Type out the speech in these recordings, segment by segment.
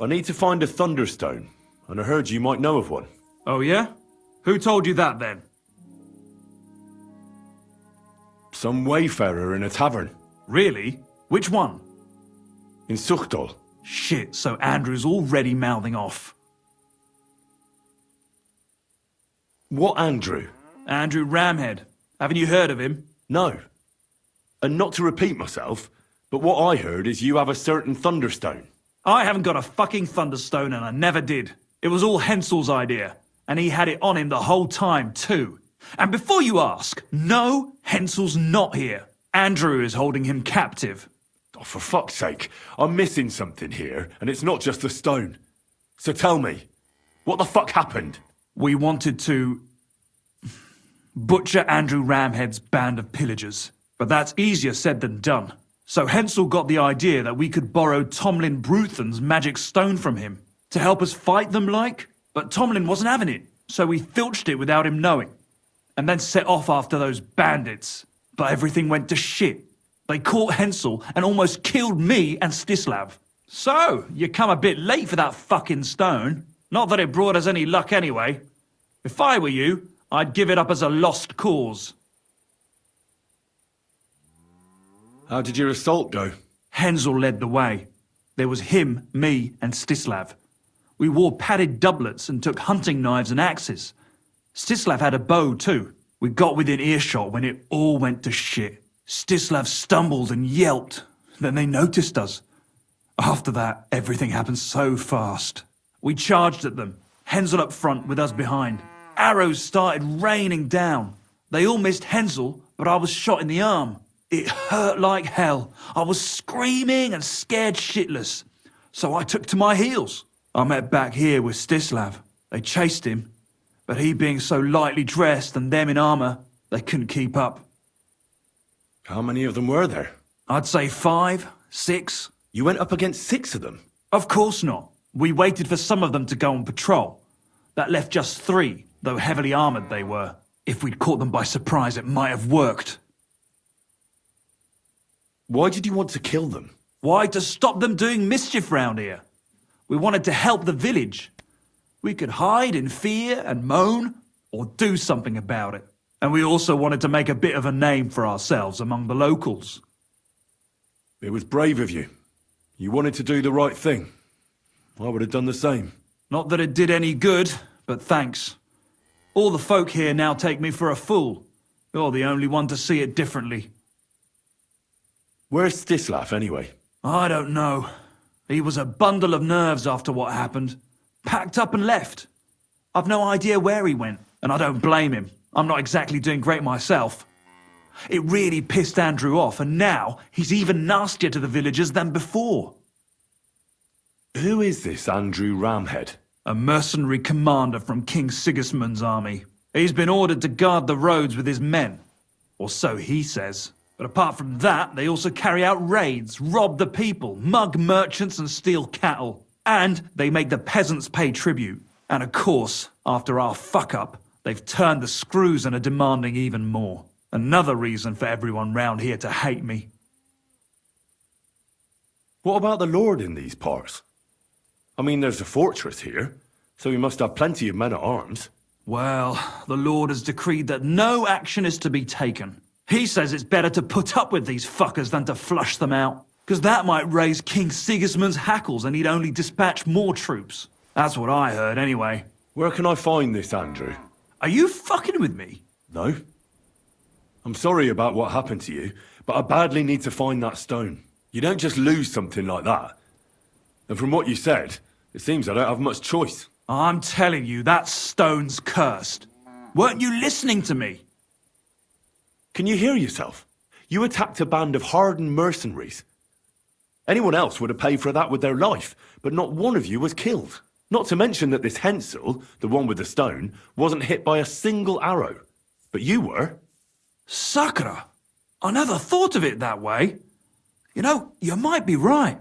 I need to find a Thunderstone, and I heard you might know of one. Oh yeah? Who told you that then? Some wayfarer in a tavern. Really? Which one? In Suchdol. Shit, so Andrew's already mouthing off. What Andrew? Andrew Ramhead. Haven't you heard of him? No. And not to repeat myself, but what I heard is you have a certain Thunderstone. I haven't got a fucking Thunderstone and I never did. It was all Hensel's idea. And he had it on him the whole time too. And before you ask, no, Hensel's not here. Andrew is holding him captive. Oh, for fuck's sake, I'm missing something here, and it's not just the stone. So tell me, what the fuck happened? We wanted to butcher Andrew Ramhead's band of pillagers. But that's easier said than done. So Hensel got the idea that we could borrow Tomlin Bruthen's magic stone from him to help us fight them like. But Tomlin wasn't having it, so we filched it without him knowing. And then set off after those bandits. But everything went to shit. They caught Hensel and almost killed me and Stislav. So, you come a bit late for that fucking stone. Not that it brought us any luck anyway. If I were you, I'd give it up as a lost cause. How did your assault go? Hensel led the way. There was him, me, and Stislav. We wore padded doublets and took hunting knives and axes. Stislav had a bow too. We got within earshot when it all went to shit. Stislav stumbled and yelped. Then they noticed us. After that, everything happened so fast. We charged at them, Hensel up front with us behind. Arrows started raining down. They all missed Hensel, but I was shot in the arm. It hurt like hell. I was screaming and scared shitless. So I took to my heels. I met back here with Stislav. They chased him, but he being so lightly dressed and them in armour, they couldn't keep up. How many of them were there? I'd say 5, 6. You went up against 6 of them? Of course not. We waited for some of them to go on patrol. That left just 3, though heavily armoured they were. If we'd caught them by surprise, it might have worked. Why did you want to kill them? Why? To stop them doing mischief round here. We wanted to help the village. We could hide in fear and moan, or do something about it. And we also wanted to make a bit of a name for ourselves among the locals. It was brave of you. You wanted to do the right thing. I would have done the same. Not that it did any good, but thanks. All the folk here now take me for a fool. You're the only one to see it differently. Where's Stislav, anyway? I don't know. He was a bundle of nerves after what happened. Packed up and left. I've no idea where he went, and I don't blame him. I'm not exactly doing great myself. It really pissed Andrew off, and now he's even nastier to the villagers than before. Who is this Andrew Ramhead? A mercenary commander from King Sigismund's army. He's been ordered to guard the roads with his men. Or so he says. But apart from that, they also carry out raids, rob the people, mug merchants and steal cattle. And they make the peasants pay tribute. And of course, after our fuck-up, they've turned the screws and are demanding even more. Another reason for everyone round here to hate me. What about the Lord in these parts? I mean, there's a fortress here, so he must have plenty of men at arms. Well, the Lord has decreed that no action is to be taken. He says it's better to put up with these fuckers than to flush them out, because that might raise King Sigismund's hackles and he'd only dispatch more troops. That's what I heard anyway. Where can I find this, Andrew? Are you fucking with me? No. I'm sorry about what happened to you, but I badly need to find that stone. You don't just lose something like that. And from what you said, it seems I don't have much choice. I'm telling you, that stone's cursed. Weren't you listening to me? Can you hear yourself? You attacked a band of hardened mercenaries. Anyone else would have paid for that with their life, but not one of you was killed. Not to mention that this Hensel, the one with the stone, wasn't hit by a single arrow. But you were. Sakura! I never thought of it that way. You know, you might be right.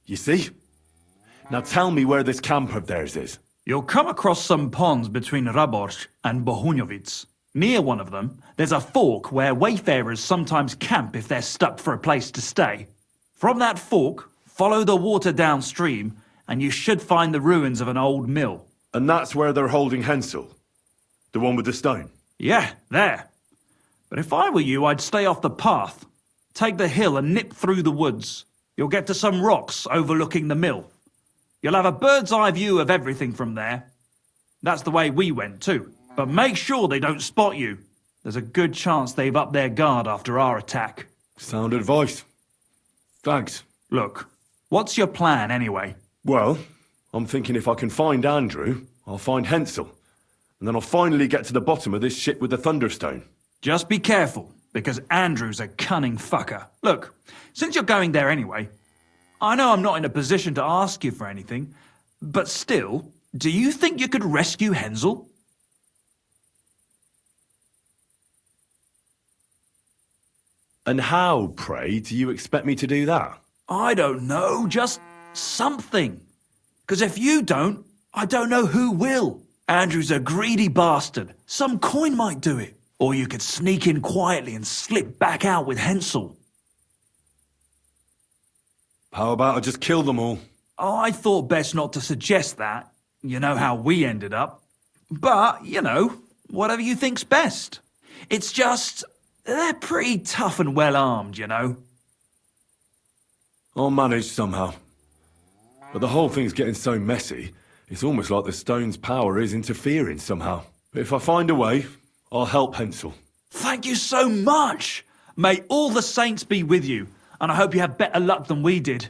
You see? Now tell me where this camp of theirs is. You'll come across some ponds between Raborz and Bohuniovic. Near one of them, there's a fork where wayfarers sometimes camp if they're stuck for a place to stay. From that fork, follow the water downstream, and you should find the ruins of an old mill. And that's where they're holding Hensel? The one with the stone? Yeah, there. But if I were you, I'd stay off the path. Take the hill and nip through the woods. You'll get to some rocks overlooking the mill. You'll have a bird's eye view of everything from there. That's the way we went too. But make sure they don't spot you. There's a good chance they've upped their guard after our attack. Sound advice. Thanks. Look, what's your plan anyway? Well, I'm thinking if I can find Andrew, I'll find Hensel. And then I'll finally get to the bottom of this shit with the Thunderstone. Just be careful, because Andrew's a cunning fucker. Look, since you're going there anyway, I know I'm not in a position to ask you for anything, but still, do you think you could rescue Hensel? And how, pray, do you expect me to do that? I don't know, just something. Because if you don't, I don't know who will. Andrew's a greedy bastard. Some coin might do it. Or you could sneak in quietly and slip back out with Hensel. How about I just kill them all? Oh, I thought best not to suggest that. You know how we ended up. But, you know, whatever you think's best. It's just, they're pretty tough and well armed, you know. I'll manage somehow. But the whole thing's getting so messy, it's almost like the stone's power is interfering somehow. But if I find a way, I'll help Hensel. Thank you so much! May all the saints be with you, and I hope you have better luck than we did.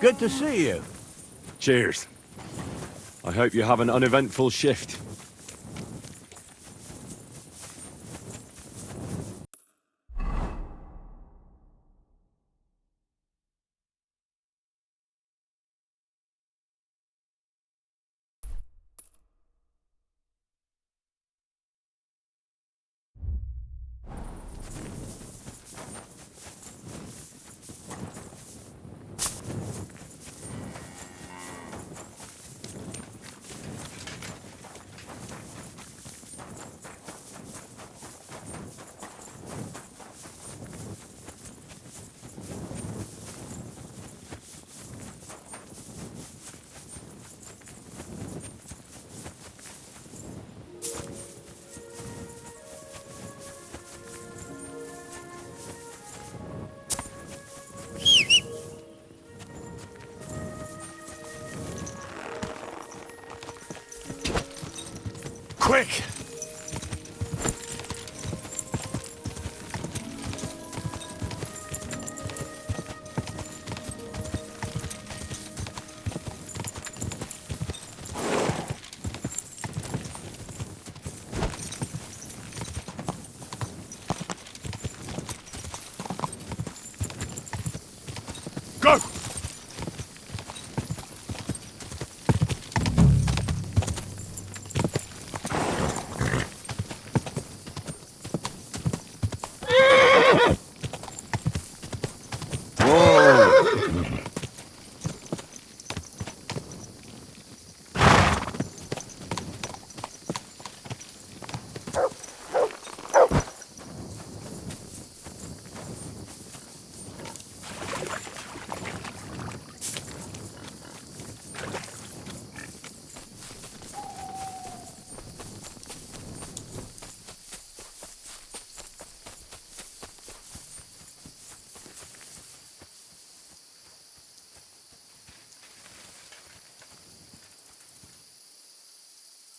Good to see you. Cheers. I hope you have an uneventful shift. Quick! Go!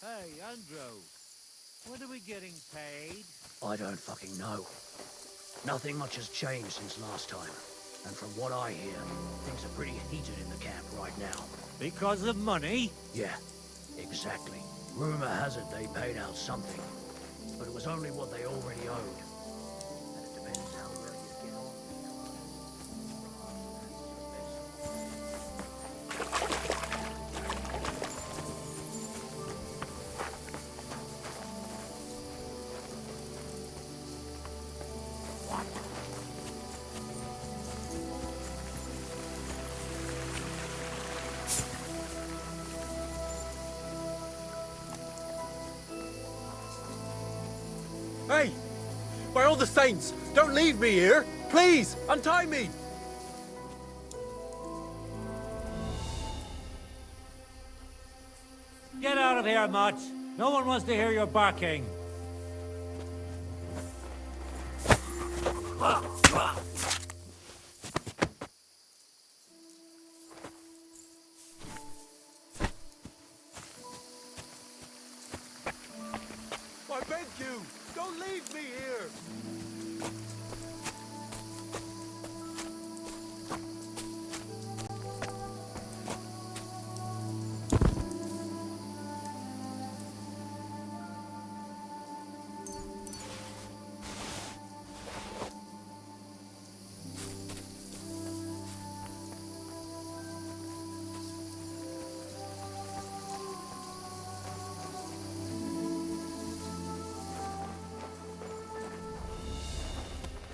Hey, Andrew. When are we getting paid? I don't fucking know. Nothing much has changed since last time. And from what I hear, things are pretty heated in the camp right now. Because of money? Yeah. Exactly. Rumor has it they paid out something, but it was only what they already owed. And it depends how well you get on. Hey! By all the saints, don't leave me here! Please, untie me! Get out of here, Mutt. No one wants to hear your barking. I beg you, don't leave me here!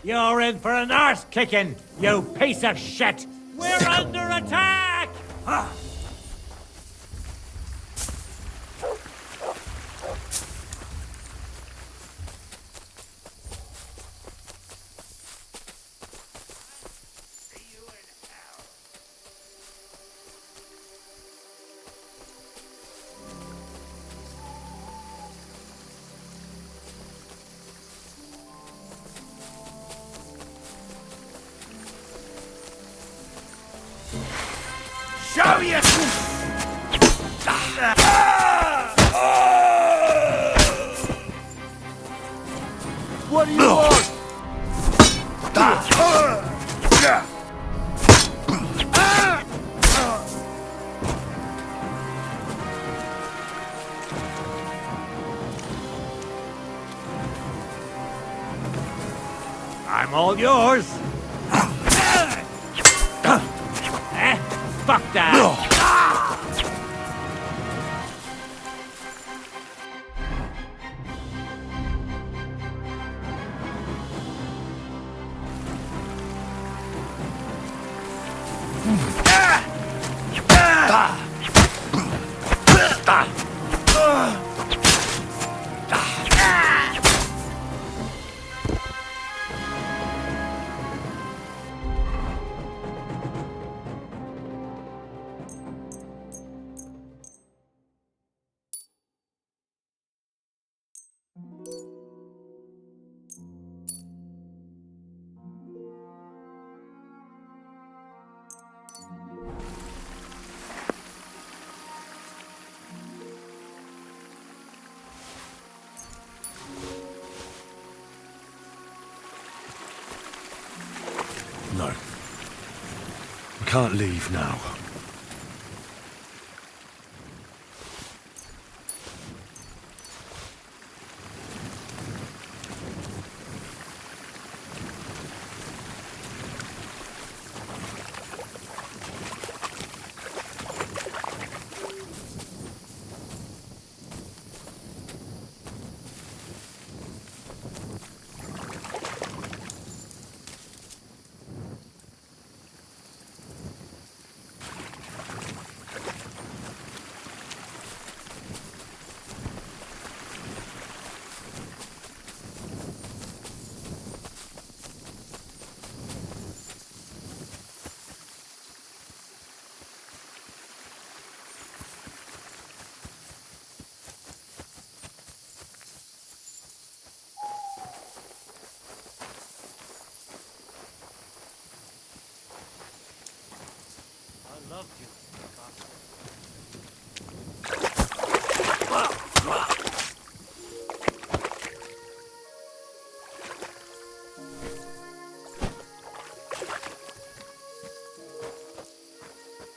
You're in for an arse kicking, you piece of shit! We're under attack! Show you! What do you want? I'm all yours! Fuck that! No. We can't leave now. I loved you.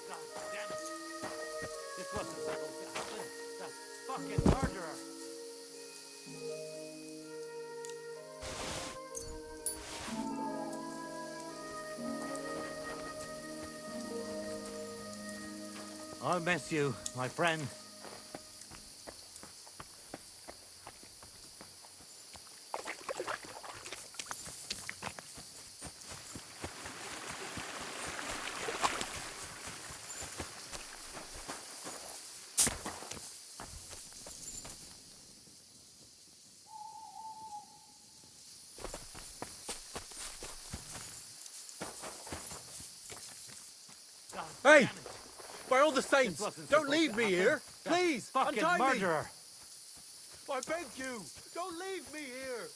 God damn it. This wasn't supposed to happen. Fucking murderer! I'll miss you, my friend. Hey! By all the saints, wasn't don't supposed leave to me happen. here! Please, Fucking untie me! murderer! I beg you, don't leave me here!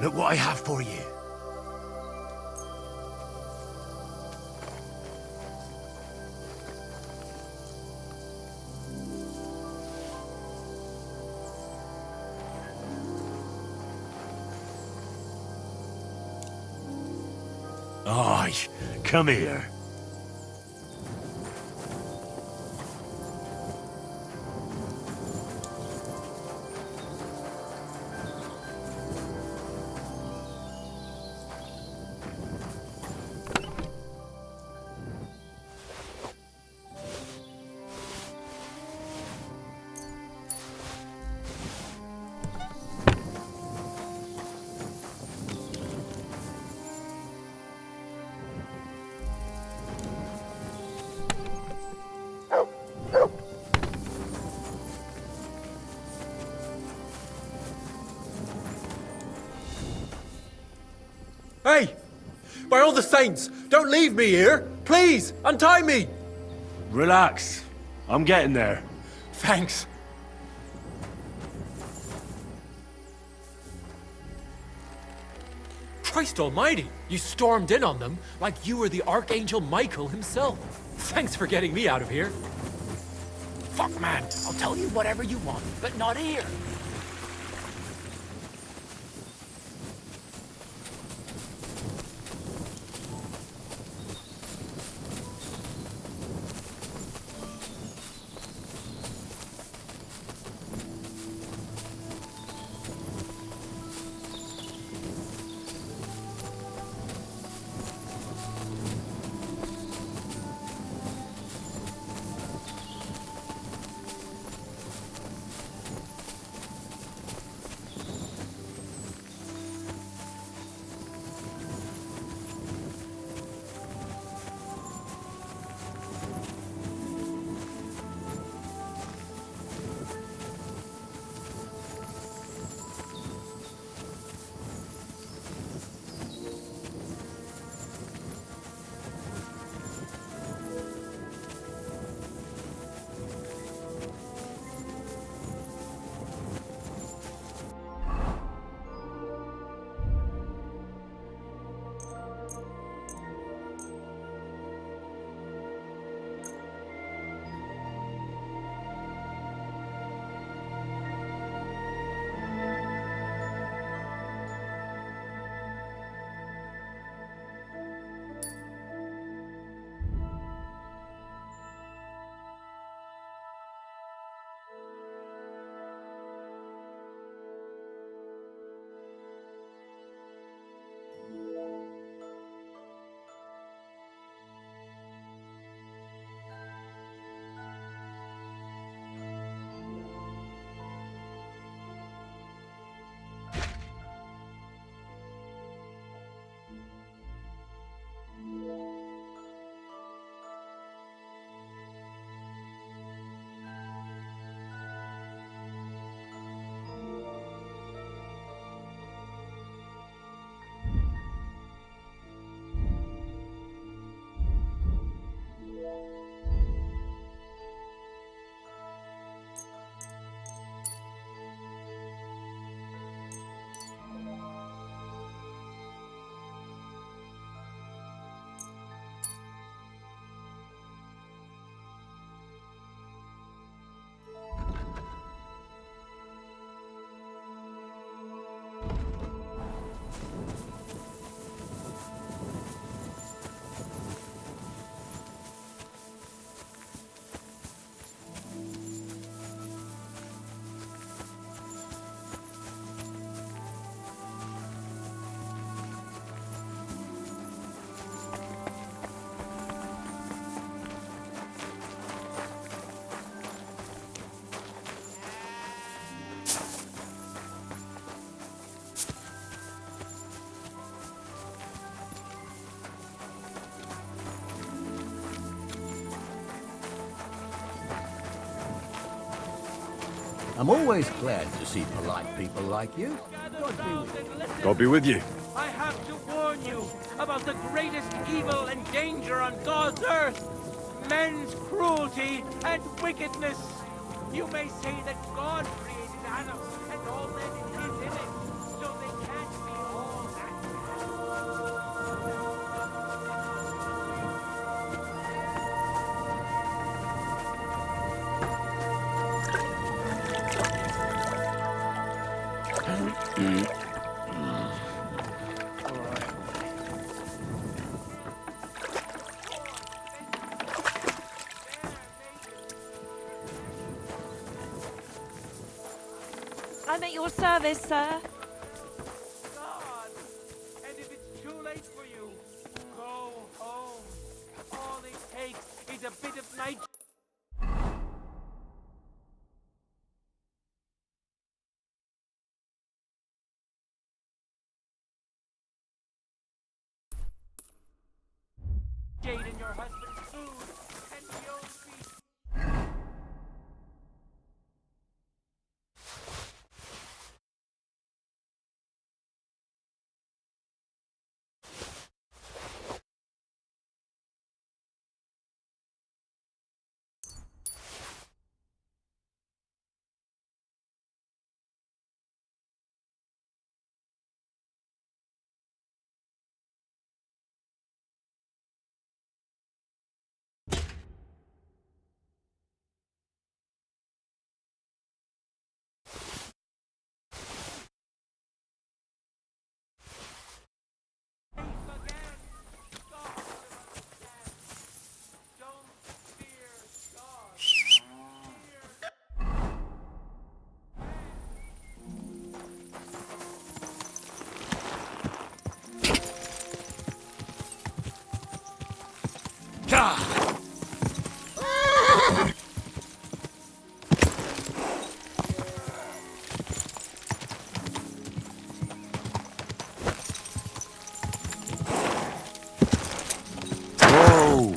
Look what I have for you. Aye, come here. Hey! By all the saints, don't leave me here! Please, untie me! Relax. I'm getting there. Thanks. Christ almighty! You stormed in on them like you were the Archangel Michael himself. Thanks for getting me out of here. Fuck, man. I'll tell you whatever you want, but not here. I'm always glad to see polite people like you. God be with you. God be with you. I have to warn you about the greatest evil and danger on God's earth. Men's cruelty and wickedness. You may say that God created Adam and all men in his image, so they can't be all that. I'm at your service, sir. God! And if it's too late for you, go home. All it takes is a bit of night. Jade in your husband's food, and you'll be. Whoa!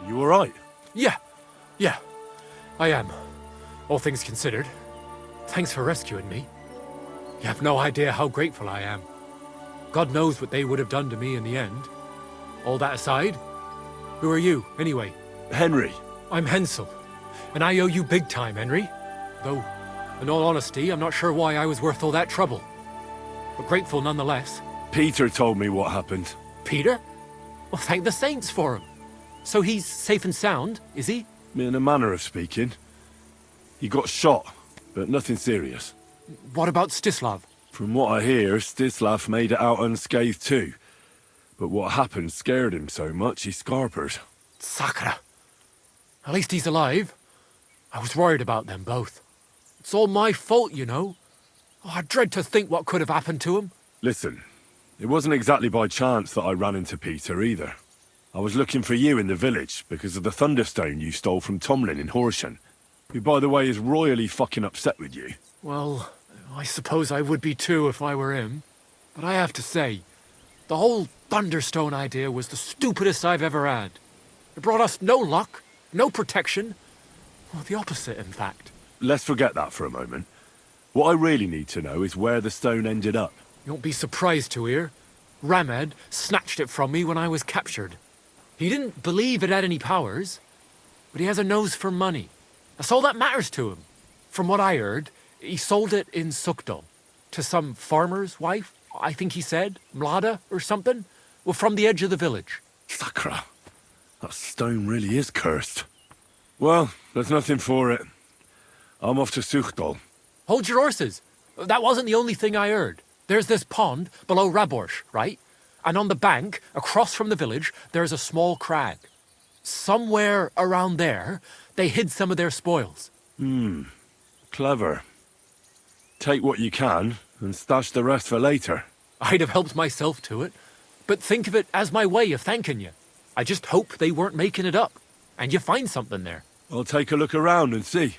You alright? Yeah, I am. All things considered. Thanks for rescuing me. You have no idea how grateful I am. God knows what they would have done to me in the end. All that aside, who are you, anyway? Henry. I'm Hensel, and I owe you big time, Henry. Though, in all honesty, I'm not sure why I was worth all that trouble. But grateful nonetheless. Peter told me what happened. Peter? Well, thank the saints for him. So he's safe and sound, is he? In a manner of speaking. He got shot, but nothing serious. What about Stislav? From what I hear, Stislav made it out unscathed too. But what happened scared him so much he scarpered. Sakra. At least he's alive. I was worried about them both. It's all my fault, you know. Oh, I dread to think what could have happened to him. Listen, it wasn't exactly by chance that I ran into Peter either. I was looking for you in the village because of the Thunderstone you stole from Tomlin in Horsham, who, by the way, is royally fucking upset with you. Well, I suppose I would be too if I were him. But I have to say, the whole Thunderstone idea was the stupidest I've ever had. It brought us no luck, no protection. Well, the opposite, in fact. Let's forget that for a moment. What I really need to know is where the stone ended up. You won't be surprised to hear. Ramed snatched it from me when I was captured. He didn't believe it had any powers, but he has a nose for money. That's all that matters to him. From what I heard, he sold it in Sukdal to some farmer's wife, I think he said, Mlada or something, well, from the edge of the village. Sakra. That stone really is cursed. Well, there's nothing for it. I'm off to Sukdal. Hold your horses. That wasn't the only thing I heard. There's this pond below Raborsh, right? And on the bank, across from the village, there's a small crag. Somewhere around there, they hid some of their spoils. Clever. Take what you can, and stash the rest for later. I'd have helped myself to it, but think of it as my way of thanking you. I just hope they weren't making it up, and you find something there. I'll take a look around and see.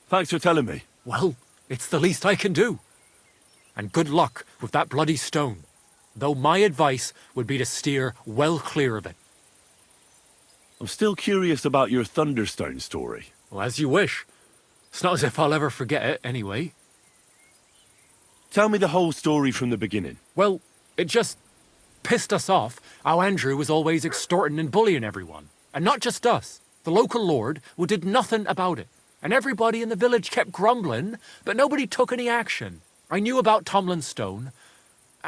Thanks for telling me. Well, it's the least I can do. And good luck with that bloody stone, though my advice would be to steer well clear of it. I'm still curious about your Thunderstone story. Well, as you wish. It's not as if I'll ever forget it, anyway. Tell me the whole story from the beginning. Well, it just pissed us off how Andrew was always extorting and bullying everyone. And not just us. The local lord who did nothing about it. And everybody in the village kept grumbling, but nobody took any action. I knew about Tomlin's stone,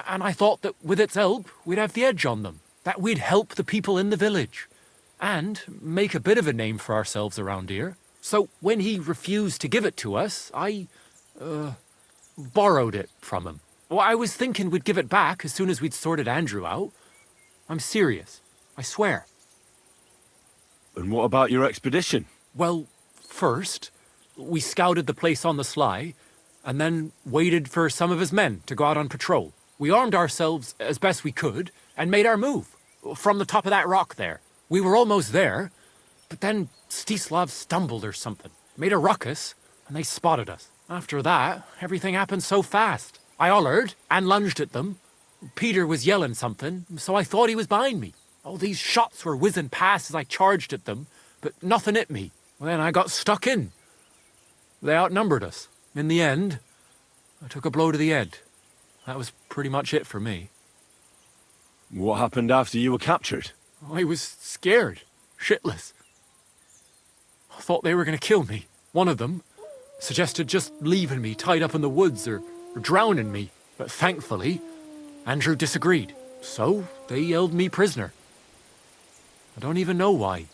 and I thought that with its help, we'd have the edge on them. That we'd help the people in the village. And make a bit of a name for ourselves around here. So when he refused to give it to us, I borrowed it from him. Well, I was thinking we'd give it back as soon as we'd sorted Andrew out. I'm serious. I swear. And what about your expedition? Well, first, we scouted the place on the sly, and then waited for some of his men to go out on patrol. We armed ourselves as best we could, and made our move, from the top of that rock there. We were almost there, but then Stislav stumbled or something, made a ruckus, and they spotted us. After that, everything happened so fast. I hollered and lunged at them. Peter was yelling something, so I thought he was behind me. All these shots were whizzing past as I charged at them, but nothing hit me. Well, then I got stuck in. They outnumbered us. In the end, I took a blow to the head. That was pretty much it for me. What happened after you were captured? I was scared, shitless. I thought they were going to kill me. One of them suggested just leaving me tied up in the woods or drowning me. But thankfully, Andrew disagreed. So they held me prisoner. I don't even know why.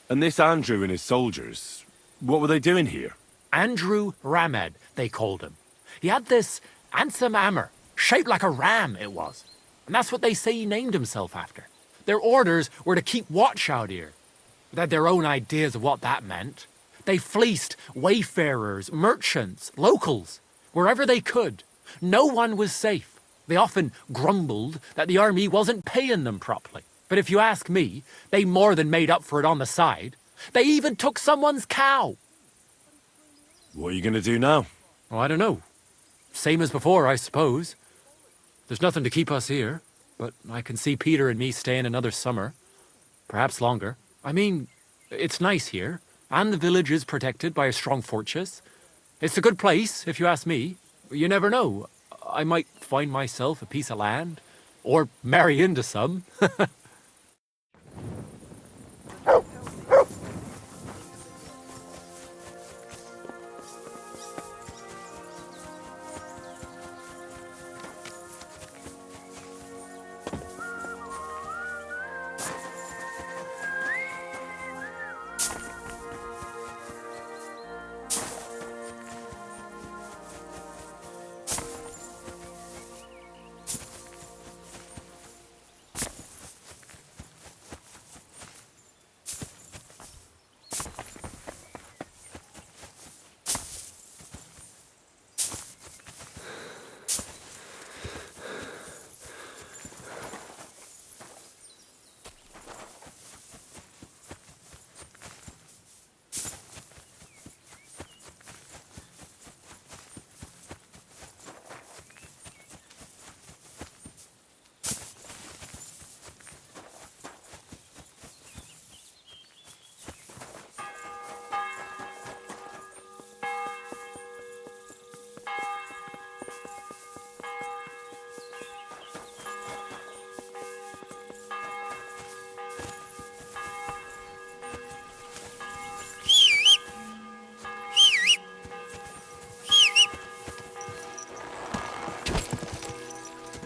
And this Andrew and his soldiers, what were they doing here? Andrew Ramed, they called him. He had this handsome hammer, shaped like a ram it was. And that's what they say he named himself after. Their orders were to keep watch out here. They had their own ideas of what that meant. They fleeced wayfarers, merchants, locals, wherever they could. No one was safe. They often grumbled that the army wasn't paying them properly. But if you ask me, they more than made up for it on the side. They even took someone's cow. What are you going to do now? Oh, I don't know. Same as before, I suppose. There's nothing to keep us here, but I can see Peter and me staying another summer. Perhaps longer. I mean, it's nice here, and the village is protected by a strong fortress. It's a good place, if you ask me. You never know. I might find myself a piece of land, or marry into some.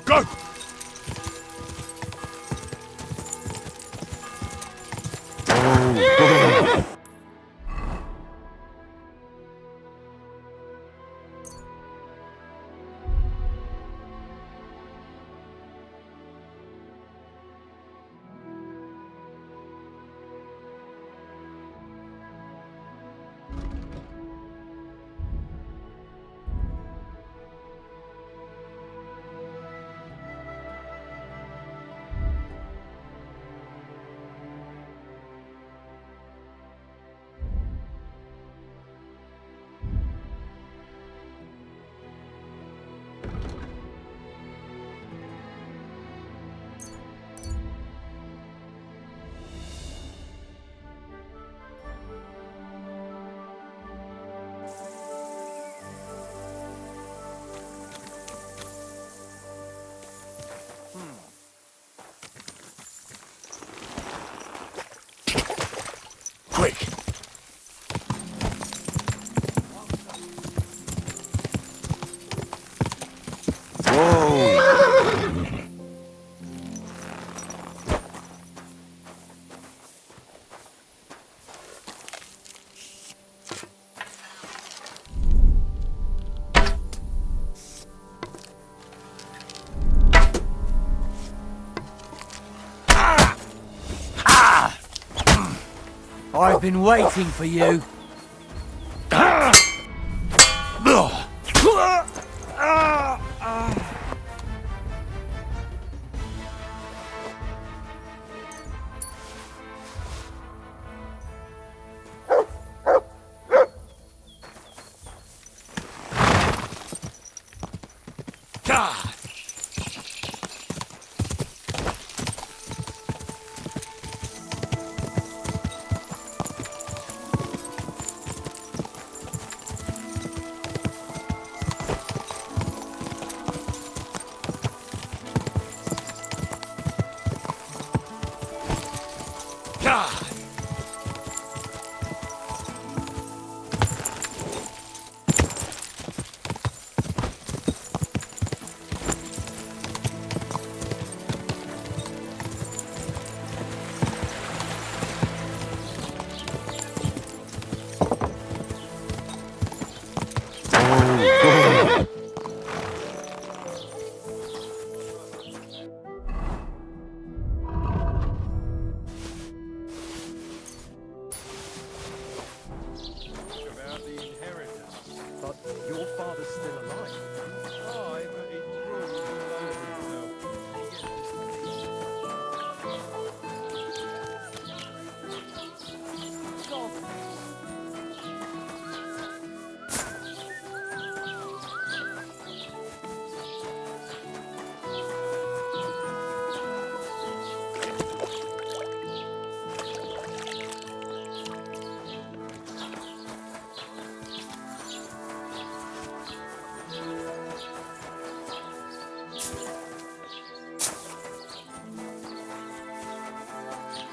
Go! Quick! I've been waiting for you.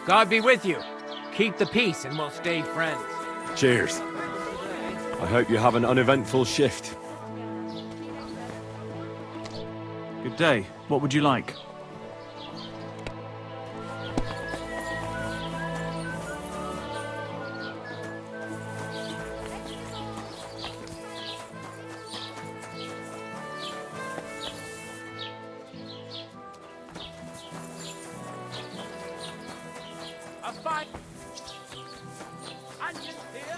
God be with you. Keep the peace and we'll stay friends. Cheers. I hope you have an uneventful shift. Good day. What would you like? A fight. Onions here.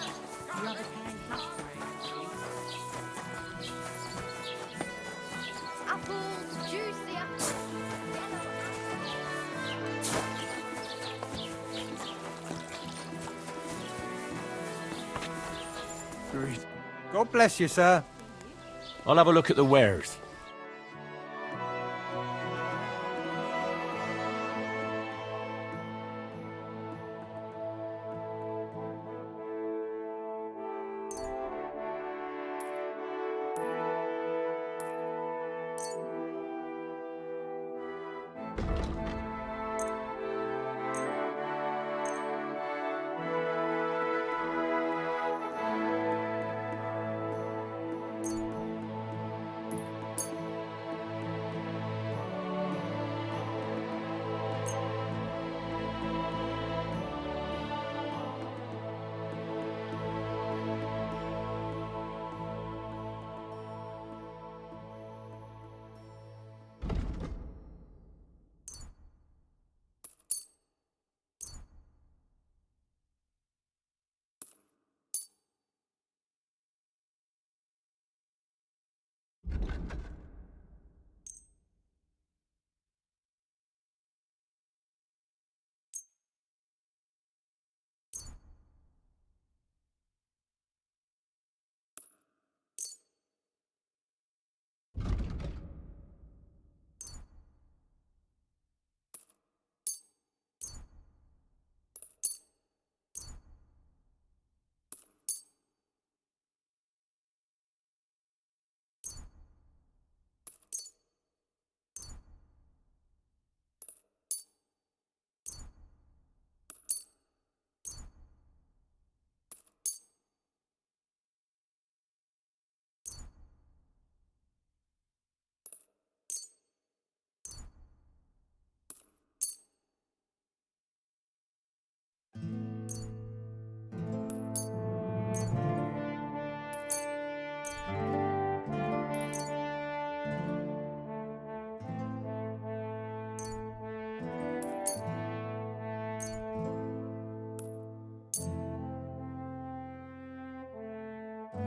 Apples, juicy apples. God bless you, sir. I'll have a look at the wares.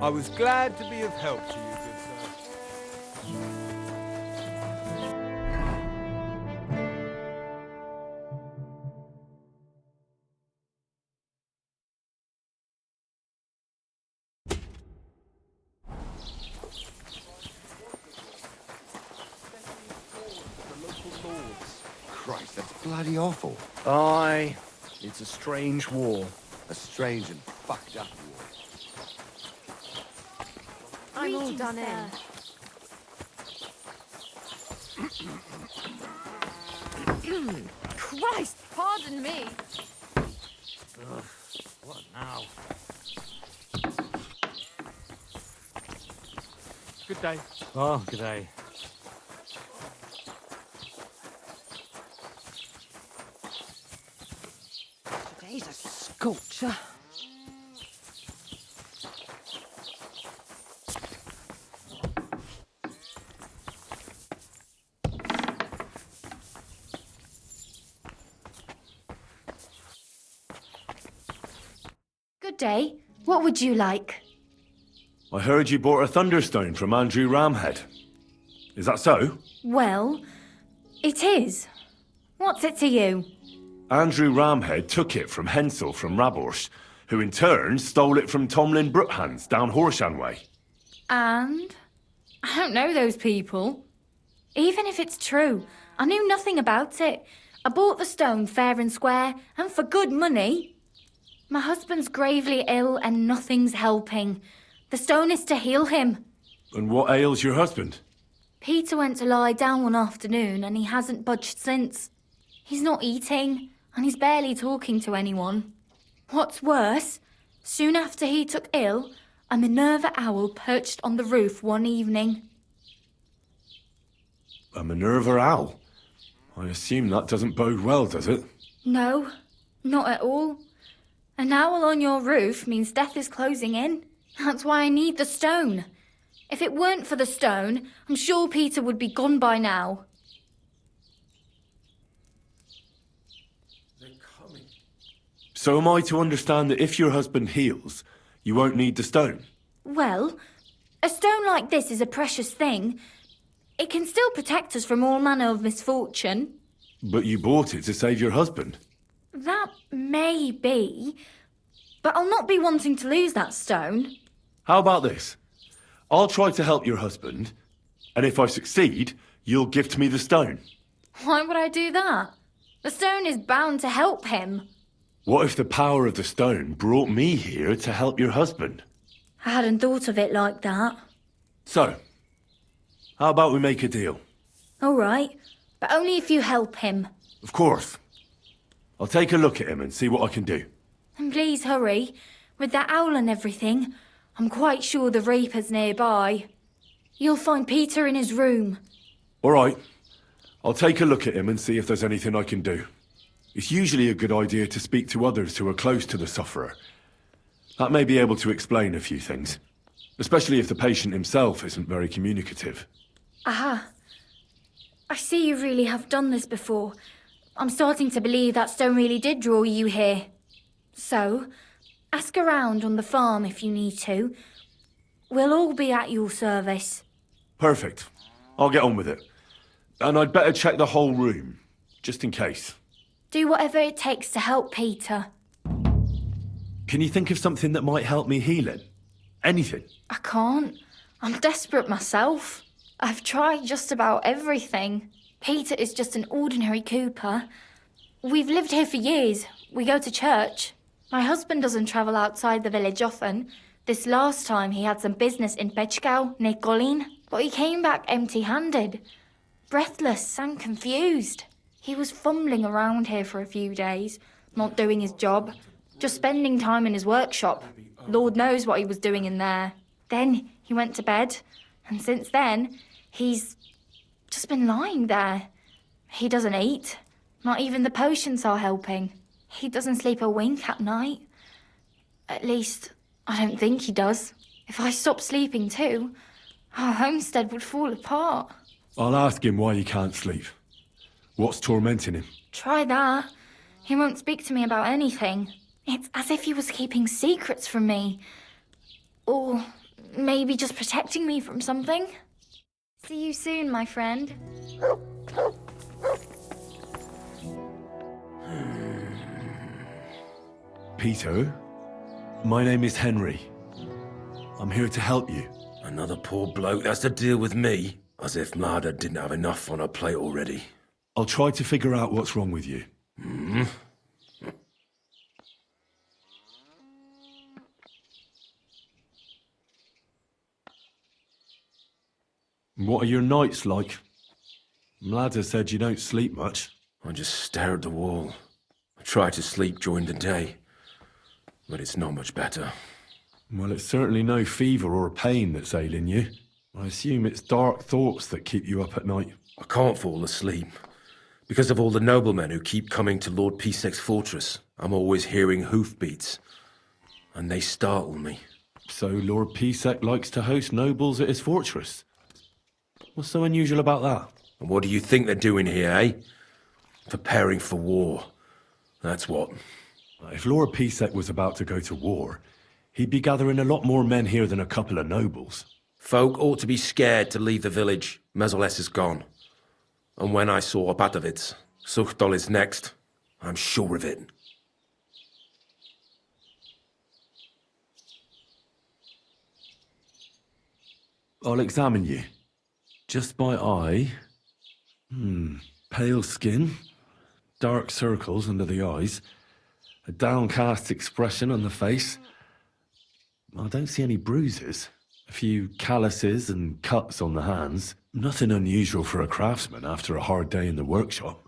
I was glad to be of help to you, good sir. Christ, that's bloody awful. Aye, it's a strange war. A strange and fucked up war. I'm all done in. Christ, pardon me. What now? Good day. Oh, good day. Today's a scorcher. Good day. What would you like? I heard you bought a thunderstone from Andrew Ramhead. Is that so? Well, it is. What's it to you? Andrew Ramhead took it from Hensel from Warhorse, who in turn stole it from Tomlin Brookhans down Horshan way. And? I don't know those people. Even if it's true, I knew nothing about it. I bought the stone fair and square, and for good money. My husband's gravely ill and nothing's helping. The stone is to heal him. And what ails your husband? Peter went to lie down one afternoon and he hasn't budged since. He's not eating, and he's barely talking to anyone. What's worse, soon after he took ill, a Minerva owl perched on the roof one evening. A Minerva owl? I assume that doesn't bode well, does it? No, not at all. An owl on your roof means death is closing in. That's why I need the stone. If it weren't for the stone, I'm sure Peter would be gone by now. They're coming. So am I to understand that if your husband heals, you won't need the stone? Well, a stone like this is a precious thing. It can still protect us from all manner of misfortune. But you bought it to save your husband. That may be, but I'll not be wanting to lose that stone. How about this? I'll try to help your husband, and if I succeed, you'll gift me the stone. Why would I do that? The stone is bound to help him. What if the power of the stone brought me here to help your husband? I hadn't thought of it like that. So, how about we make a deal? All right, but only if you help him. Of course. I'll take a look at him and see what I can do. And please hurry. With that owl and everything, I'm quite sure the Reaper's nearby. You'll find Peter in his room. All right. I'll take a look at him and see if there's anything I can do. It's usually a good idea to speak to others who are close to the sufferer. That may be able to explain a few things, especially if the patient himself isn't very communicative. Aha. I see you really have done this before. I'm starting to believe that stone really did draw you here. So, ask around on the farm if you need to. We'll all be at your service. Perfect. I'll get on with it. And I'd better check the whole room, just in case. Do whatever it takes to help Peter. Can you think of something that might help me heal him? Anything? I can't. I'm desperate myself. I've tried just about everything. Peter is just an ordinary cooper. We've lived here for years. We go to church. My husband doesn't travel outside the village often. This last time he had some business in Pechgau, near Kolin, but he came back empty-handed. Breathless and confused. He was fumbling around here for a few days, not doing his job, just spending time in his workshop. Lord knows what he was doing in there. Then he went to bed, and since then, he's just been lying there. He doesn't eat. Not even the potions are helping. He doesn't sleep a wink at night. At least, I don't think he does. If I stopped sleeping too, our homestead would fall apart. I'll ask him why he can't sleep. What's tormenting him? Try that. He won't speak to me about anything. It's as if he was keeping secrets from me. Or maybe just protecting me from something. See you soon, my friend. Peter, my name is Henry. I'm here to help you. Another poor bloke that's to deal with me. As if Marder didn't have enough on her plate already. I'll try to figure out what's wrong with you. What are your nights like? Mladder said you don't sleep much. I just stare at the wall. I try to sleep during the day, but it's not much better. Well, it's certainly no fever or pain that's ailing you. I assume it's dark thoughts that keep you up at night. I can't fall asleep. Because of all the noblemen who keep coming to Lord Pisek's fortress, I'm always hearing hoofbeats. And they startle me. So Lord Pisek likes to host nobles at his fortress? What's so unusual about that? And what do you think they're doing here, eh? Preparing for war. That's what. If Lord Pisek was about to go to war, he'd be gathering a lot more men here than a couple of nobles. Folk ought to be scared to leave the village. Mezoles is gone. And when I saw Opatovitz, Suchtol is next. I'm sure of it. I'll examine you. Just by eye. Pale skin. Dark circles under the eyes. A downcast expression on the face. I don't see any bruises. A few calluses and cuts on the hands. Nothing unusual for a craftsman after a hard day in the workshop.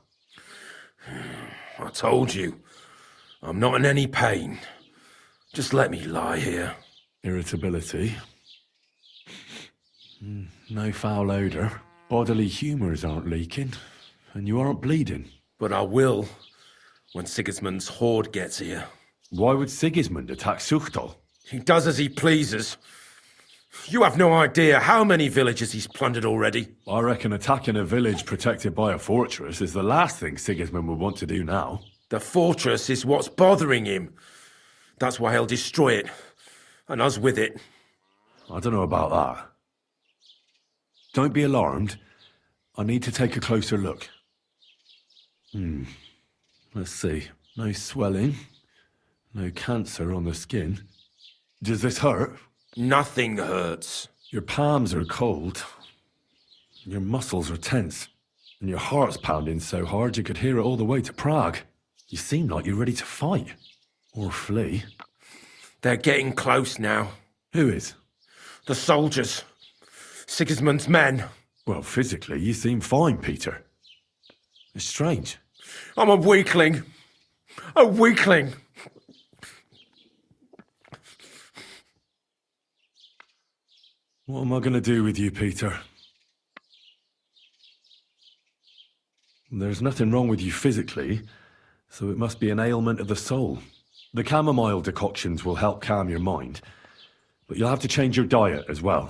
I told you. I'm not in any pain. Just let me lie here. Irritability. No foul odour. Bodily humours aren't leaking. And you aren't bleeding. But I will, when Sigismund's horde gets here. Why would Sigismund attack Suchtal? He does as he pleases. You have no idea how many villages he's plundered already. I reckon attacking a village protected by a fortress is the last thing Sigismund would want to do now. The fortress is what's bothering him. That's why he'll destroy it. And us with it. I don't know about that. Don't be alarmed. I need to take a closer look. Let's see. No swelling. No cancer on the skin. Does this hurt? Nothing hurts. Your palms are cold. Your muscles are tense. And your heart's pounding so hard you could hear it all the way to Prague. You seem like you're ready to fight. Or flee. They're getting close now. Who is? The soldiers. Sigismund's men. Well, physically, you seem fine, Peter. It's strange. I'm a weakling. A weakling. What am I going to do with you, Peter? There's nothing wrong with you physically, so it must be an ailment of the soul. The chamomile decoctions will help calm your mind, but you'll have to change your diet as well,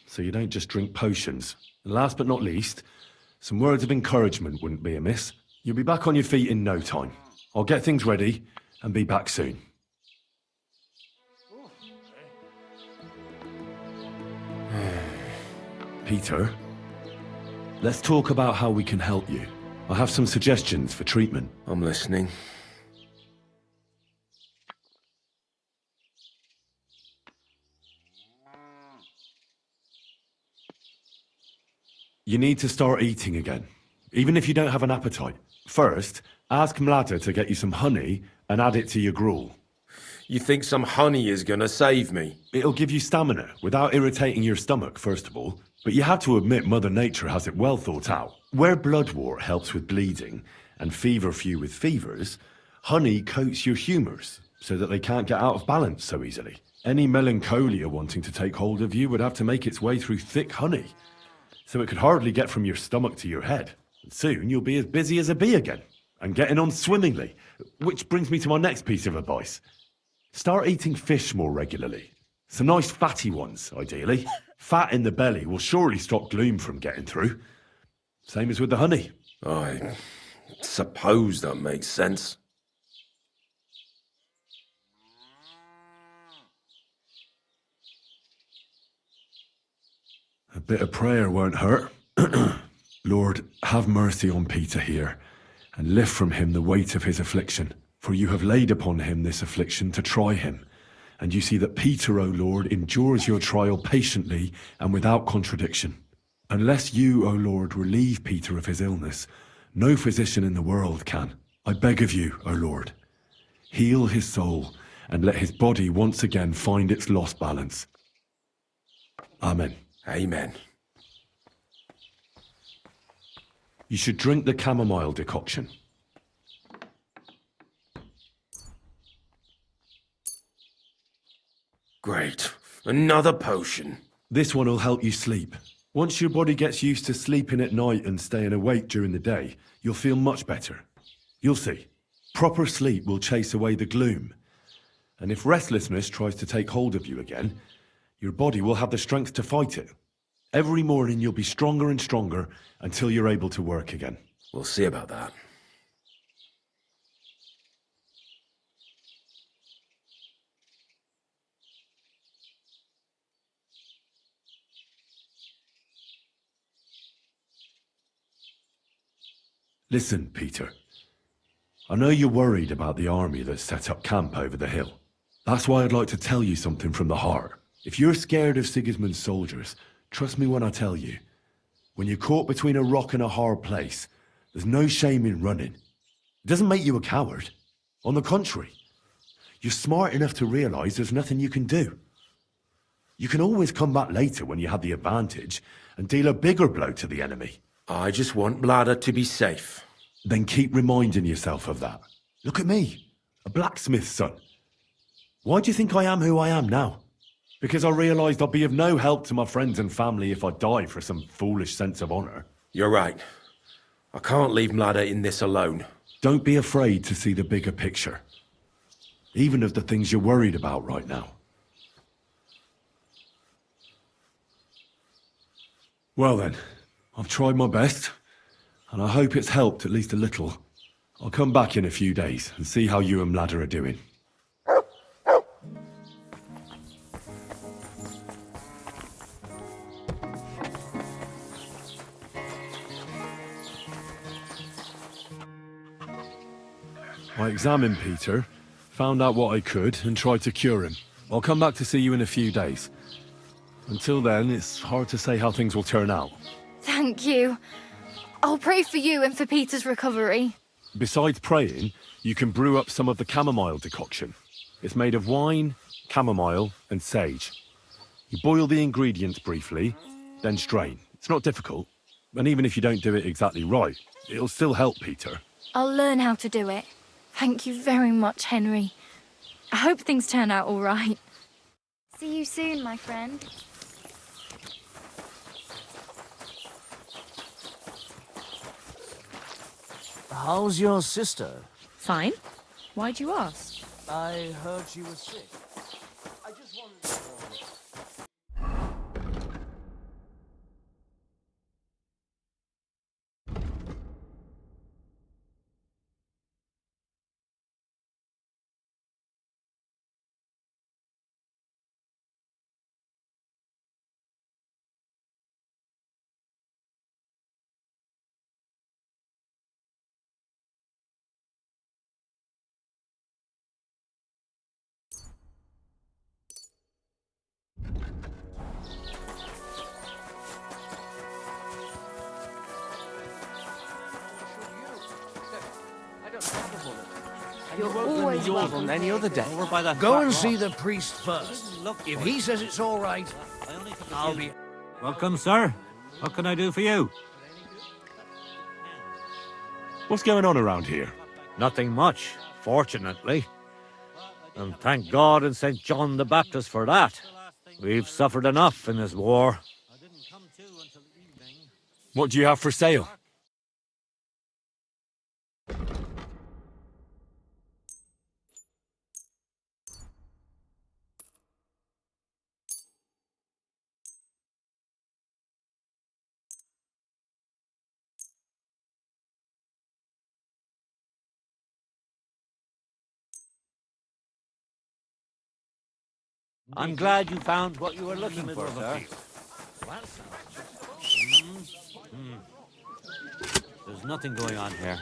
so you don't just drink potions. And last but not least, some words of encouragement wouldn't be amiss. You'll be back on your feet in no time. I'll get things ready and be back soon. Peter, let's talk about how we can help you. I have some suggestions for treatment. I'm listening. You need to start eating again, even if you don't have an appetite. First, ask Mlada to get you some honey and add it to your gruel. You think some honey is gonna save me? It'll give you stamina without irritating your stomach, first of all. But you have to admit Mother Nature has it well thought out. Where bloodwort helps with bleeding and feverfew with fevers, honey coats your humours so that they can't get out of balance so easily. Any melancholia wanting to take hold of you would have to make its way through thick honey, so it could hardly get from your stomach to your head. And soon you'll be as busy as a bee again, and getting on swimmingly. Which brings me to my next piece of advice. Start eating fish more regularly. Some nice fatty ones, ideally. Fat in the belly will surely stop gloom from getting through. Same as with the honey. I suppose that makes sense. A bit of prayer won't hurt. Lord, have mercy on Peter here, and lift from him the weight of his affliction. For you have laid upon him this affliction to try him. And you see that Peter, O Lord, endures your trial patiently and without contradiction. Unless you, O Lord, relieve Peter of his illness, no physician in the world can. I beg of you, O Lord, heal his soul and let his body once again find its lost balance. Amen. Amen. You should drink the chamomile decoction. Great. Another potion. This one will help you sleep. Once your body gets used to sleeping at night and staying awake during the day, you'll feel much better. You'll see. Proper sleep will chase away the gloom. And if restlessness tries to take hold of you again, your body will have the strength to fight it. Every morning you'll be stronger and stronger until you're able to work again. We'll see about that. Listen, Peter. I know you're worried about the army that's set up camp over the hill. That's why I'd like to tell you something from the heart. If you're scared of Sigismund's soldiers, trust me when I tell you. When you're caught between a rock and a hard place, there's no shame in running. It doesn't make you a coward. On the contrary, you're smart enough to realize there's nothing you can do. You can always come back later when you have the advantage and deal a bigger blow to the enemy. I just want Mlada to be safe. Then keep reminding yourself of that. Look at me, a blacksmith's son. Why do you think I am who I am now? Because I realised I'd be of no help to my friends and family if I die for some foolish sense of honour. You're right. I can't leave Mlada in this alone. Don't be afraid to see the bigger picture. Even of the things you're worried about right now. Well then, I've tried my best, and I hope it's helped at least a little. I'll come back in a few days and see how you and Mlada are doing. I examined Peter, found out what I could, and tried to cure him. I'll come back to see you in a few days. Until then, it's hard to say how things will turn out. Thank you. I'll pray for you and for Peter's recovery. Besides praying, you can brew up some of the chamomile decoction. It's made of wine, chamomile, and sage. You boil the ingredients briefly, then strain. It's not difficult, and even if you don't do it exactly right, it'll still help Peter. I'll learn how to do it. Thank you very much, Henry. I hope things turn out all right. See you soon, my friend. How's your sister? Fine. Why'd you ask? I heard she was sick. I just wanted You're always welcome. Any other day. Over by that Go and see the priest first. If he says it's all right, I'll be... Welcome, sir. What can I do for you? What's going on around here? Nothing much, fortunately. And thank God and St. John the Baptist for that. We've suffered enough in this war. What do you have for sale? I'm glad you found what you were looking for, sir. There's nothing going on here.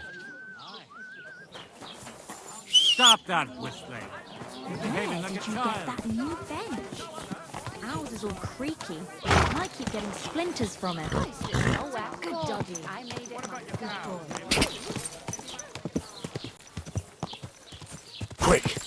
Stop that whistling. You're behaving like a Did you get child. that new bench? Ours is all creaky. I keep getting splinters from it. Oh well, good doggy. I made it. Good boy. Quick!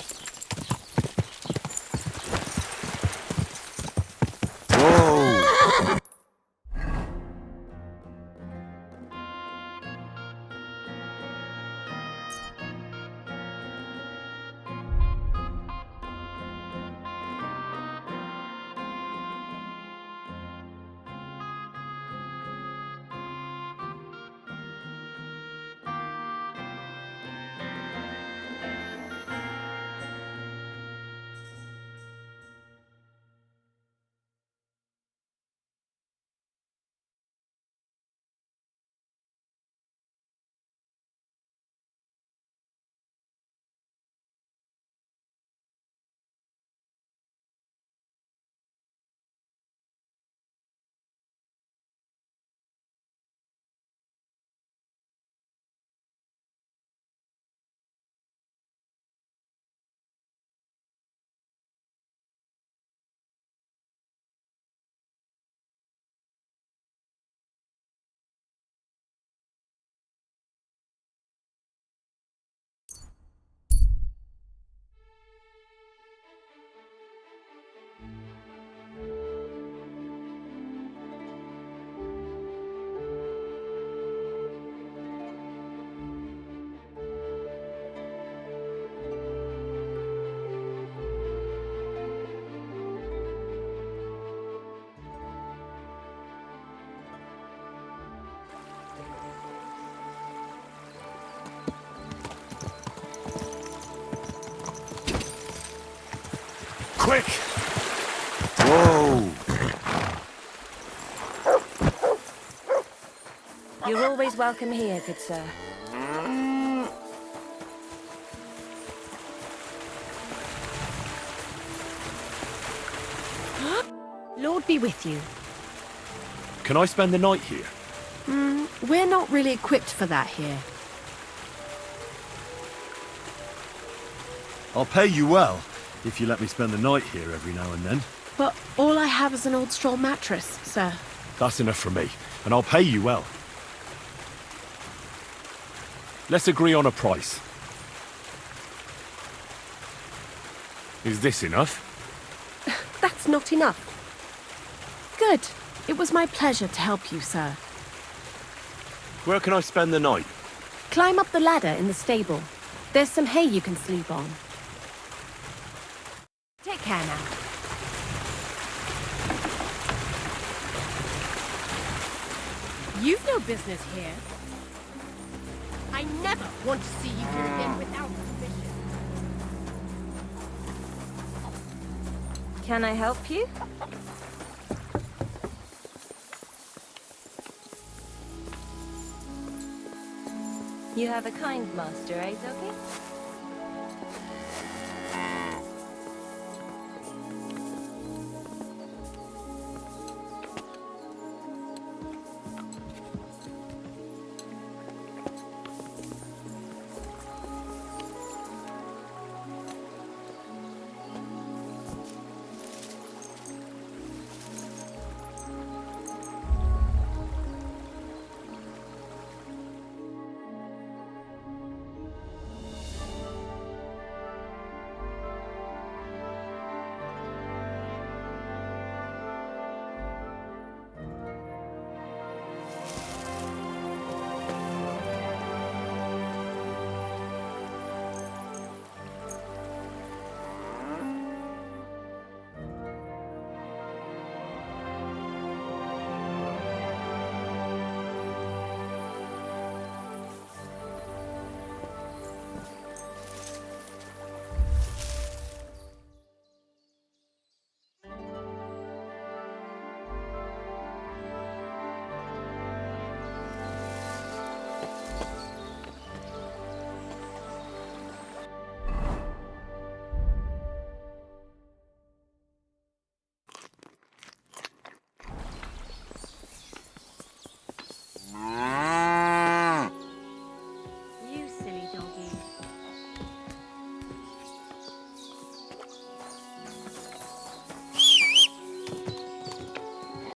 Quick! Whoa! You're always welcome here, good sir. Lord be with you. Can I spend the night here? We're not really equipped for that here. I'll pay you well, if you let me spend the night here every now and then. But all I have is an old straw mattress, sir. That's enough for me, and I'll pay you well. Let's agree on a price. Is this enough? That's not enough. Good. It was my pleasure to help you, sir. Where can I spend the night? Climb up the ladder in the stable. There's some hay you can sleep on. Take care now. You've no business here. I never want to see you here again without permission. Can I help you? You have a kind master, eh, Doggy?